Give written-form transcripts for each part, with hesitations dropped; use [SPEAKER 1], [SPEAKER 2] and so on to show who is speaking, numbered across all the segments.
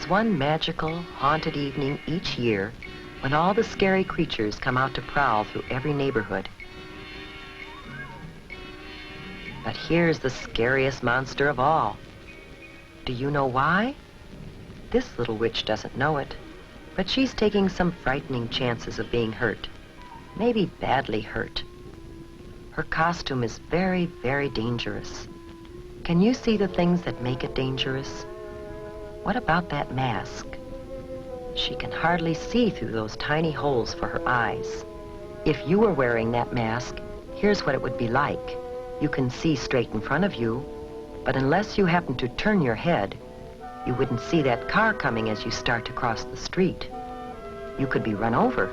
[SPEAKER 1] There's one magical, haunted evening each year when all the scary creatures come out to prowl through every neighborhood. But here's the scariest monster of all. Do you know why? This little witch doesn't know it, but she's taking some frightening chances of being hurt. Maybe badly hurt. Her costume is very, very dangerous. Can you see the things that make it dangerous? What about that mask? She can hardly see through those tiny holes for her eyes. If you were wearing that mask, here's what it would be like. You can see straight in front of you, but unless you happen to turn your head, you wouldn't see that car coming as you start to cross the street. You could be run over.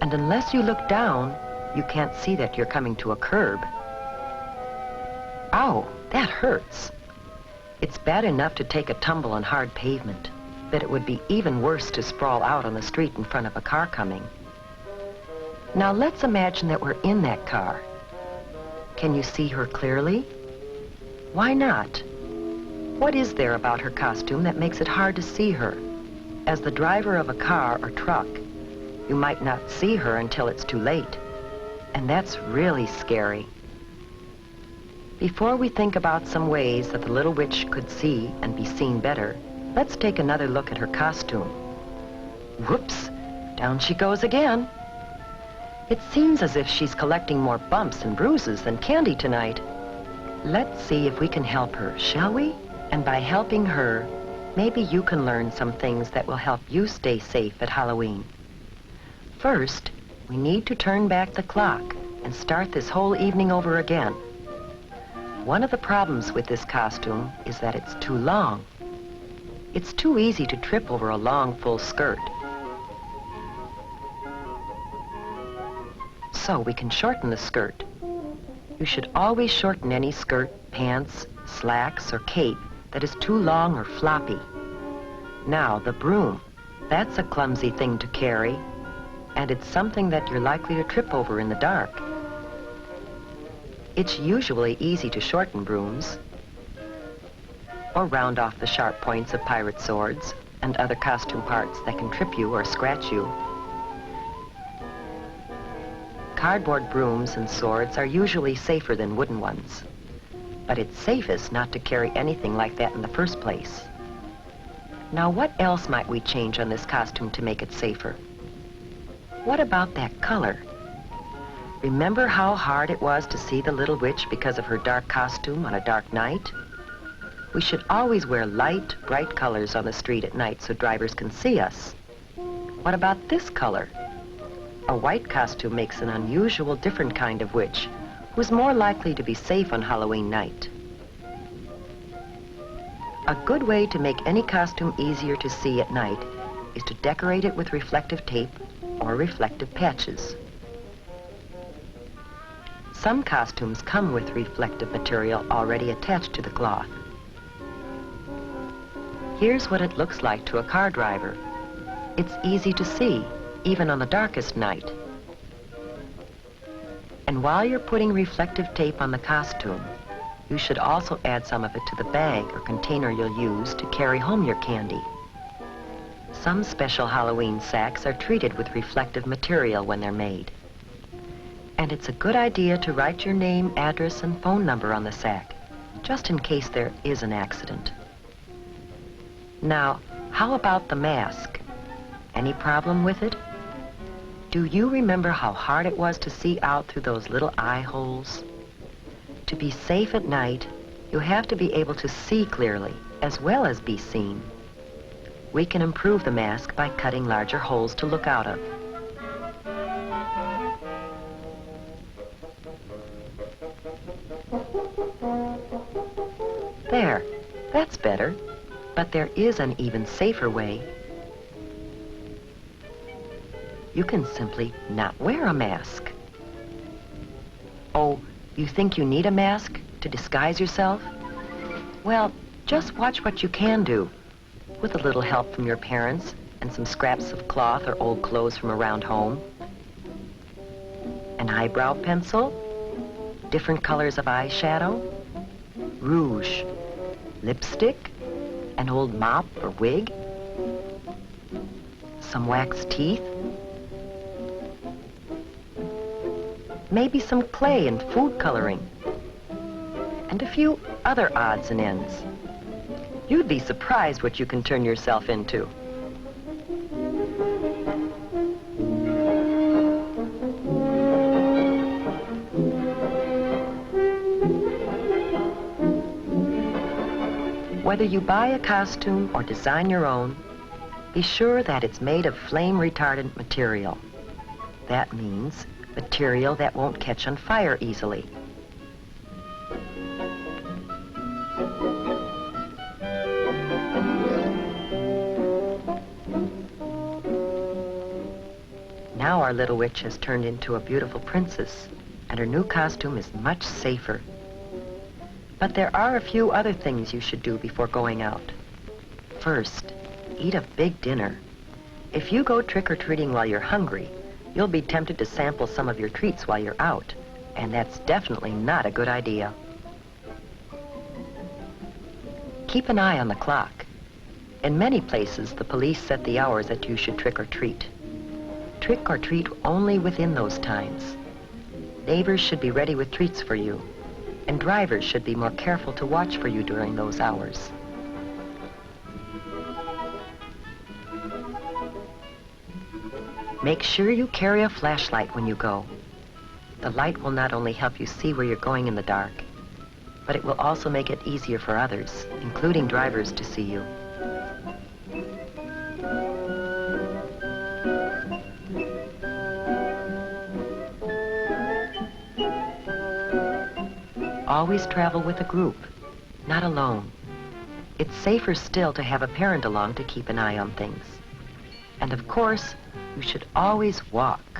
[SPEAKER 1] And unless you look down, you can't see that you're coming to a curb. Ow, that hurts. It's bad enough to take a tumble on hard pavement, but it would be even worse to sprawl out on the street in front of a car coming. Now let's imagine that we're in that car. Can you see her clearly? Why not? What is there about her costume that makes it hard to see her? As the driver of a car or truck, you might not see her until it's too late. And that's really scary. Before we think about some ways that the little witch could see and be seen better, let's take another look at her costume. Whoops, down she goes again. It seems as if she's collecting more bumps and bruises than candy tonight. Let's see if we can help her, shall we? And by helping her, maybe you can learn some things that will help you stay safe at Halloween. First, we need to turn back the clock and start this whole evening over again. One of the problems with this costume is that it's too long. It's too easy to trip over a long, full skirt. So we can shorten the skirt. You should always shorten any skirt, pants, slacks, or cape that is too long or floppy. Now, the broom. That's a clumsy thing to carry, and it's something that you're likely to trip over in the dark. It's usually easy to shorten brooms or round off the sharp points of pirate swords and other costume parts that can trip you or scratch you. Cardboard brooms and swords are usually safer than wooden ones, but it's safest not to carry anything like that in the first place. Now, what else might we change on this costume to make it safer? What about that color? Remember how hard it was to see the little witch because of her dark costume on a dark night? We should always wear light, bright colors on the street at night so drivers can see us. What about this color? A white costume makes an unusual, different kind of witch who's more likely to be safe on Halloween night. A good way to make any costume easier to see at night is to decorate it with reflective tape or reflective patches. Some costumes come with reflective material already attached to the cloth. Here's what it looks like to a car driver. It's easy to see, even on the darkest night. And while you're putting reflective tape on the costume, you should also add some of it to the bag or container you'll use to carry home your candy. Some special Halloween sacks are treated with reflective material when they're made. And it's a good idea to write your name, address, and phone number on the sack, just in case there is an accident. Now, how about the mask? Any problem with it? Do you remember how hard it was to see out through those little eye holes? To be safe at night, you have to be able to see clearly, as well as be seen. We can improve the mask by cutting larger holes to look out of. There, that's better, but there is an even safer way. You can simply not wear a mask. Oh, you think you need a mask to disguise yourself? Well, just watch what you can do, with a little help from your parents and some scraps of cloth or old clothes from around home. An eyebrow pencil, different colors of eyeshadow, rouge, lipstick, An old mop or wig? Some wax teeth? Maybe some clay and food coloring? And a few other odds and ends. You'd be surprised what you can turn yourself into. Whether you buy a costume or design your own, be sure that it's made of flame-retardant material. That means material that won't catch on fire easily. Now our little witch has turned into a beautiful princess, and her new costume is much safer. But there are a few other things you should do before going out. First, eat a big dinner. If you go trick-or-treating while you're hungry, you'll be tempted to sample some of your treats while you're out, and that's definitely not a good idea. Keep an eye on the clock. In many places, the police set the hours that you should trick-or-treat. Trick-or-treat only within those times. Neighbors should be ready with treats for you, and drivers should be more careful to watch for you during those hours. Make sure you carry a flashlight when you go. The light will not only help you see where you're going in the dark, but it will also make it easier for others, including drivers, to see you. Always travel with a group, not alone. It's safer still to have a parent along to keep an eye on things. And of course, you should always walk.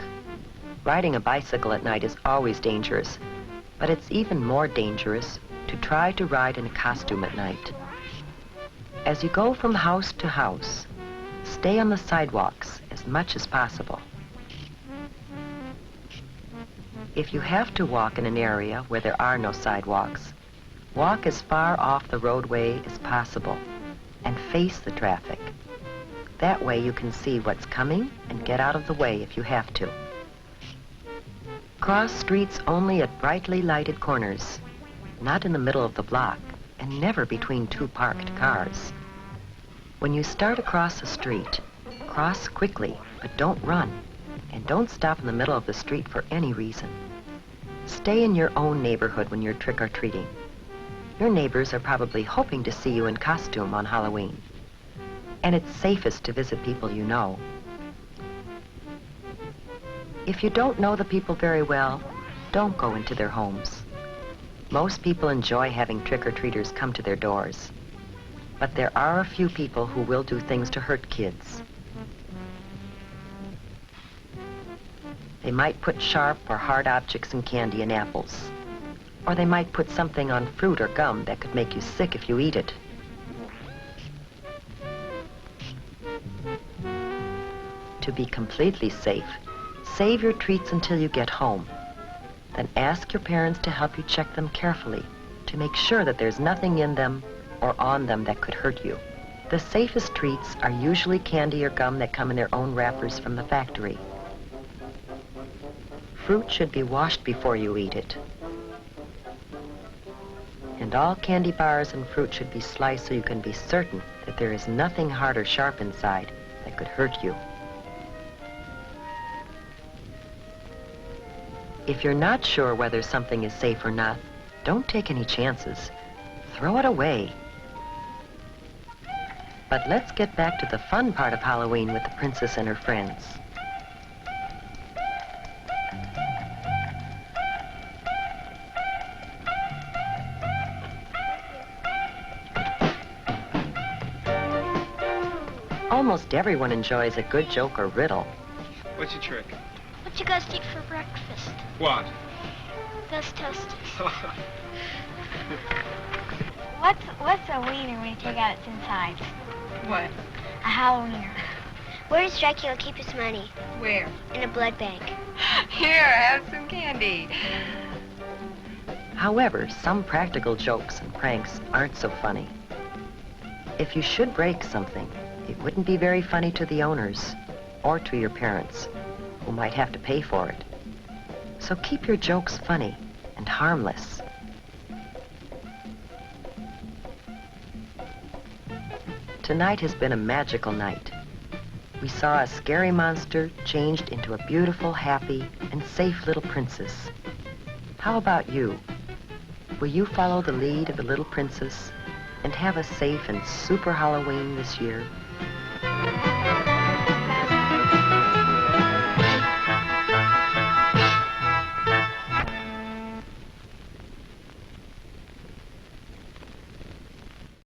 [SPEAKER 1] Riding a bicycle at night is always dangerous, but it's even more dangerous to try to ride in a costume at night. As you go from house to house, stay on the sidewalks as much as possible. If you have to walk in an area where there are no sidewalks, walk as far off the roadway as possible and face the traffic. That way you can see what's coming and get out of the way if you have to. Cross streets only at brightly lighted corners, not in the middle of the block, and never between two parked cars. When you start across the street, cross quickly, but don't run, and don't stop in the middle of the street for any reason. Stay in your own neighborhood when you're trick-or-treating. Your neighbors are probably hoping to see you in costume on Halloween. And it's safest to visit people you know. If you don't know the people very well, don't go into their homes. Most people enjoy having trick-or-treaters come to their doors. But there are a few people who will do things to hurt kids. They might put sharp or hard objects in candy and apples. Or they might put something on fruit or gum that could make you sick if you eat it. To be completely safe, save your treats until you get home. Then ask your parents to help you check them carefully to make sure that there's nothing in them or on them that could hurt you. The safest treats are usually candy or gum that come in their own wrappers from the factory. Fruit should be washed before you eat it. And all candy bars and fruit should be sliced so you can be certain that there is nothing hard or sharp inside that could hurt you. If you're not sure whether something is safe or not, don't take any chances. Throw it away. But let's get back to the fun part of Halloween with the princess and her friends. Almost everyone enjoys a good joke or riddle.
[SPEAKER 2] What's your trick?
[SPEAKER 3] What you guys eat for breakfast?
[SPEAKER 2] What?
[SPEAKER 3] Those toasties.
[SPEAKER 4] What's a wiener when you take out its inside?
[SPEAKER 5] What?
[SPEAKER 4] A Halloweener.
[SPEAKER 3] Where does Dracula keep his money?
[SPEAKER 5] Where?
[SPEAKER 3] In a blood bank.
[SPEAKER 5] Here, have some candy.
[SPEAKER 1] However, some practical jokes and pranks aren't so funny. If you should break something, it wouldn't be very funny to the owners or to your parents, who might have to pay for it. So keep your jokes funny and harmless. Tonight has been a magical night. We saw a scary monster changed into a beautiful, happy, and safe little princess. How about you? Will you follow the lead of the little princess and have a safe and super Halloween this year?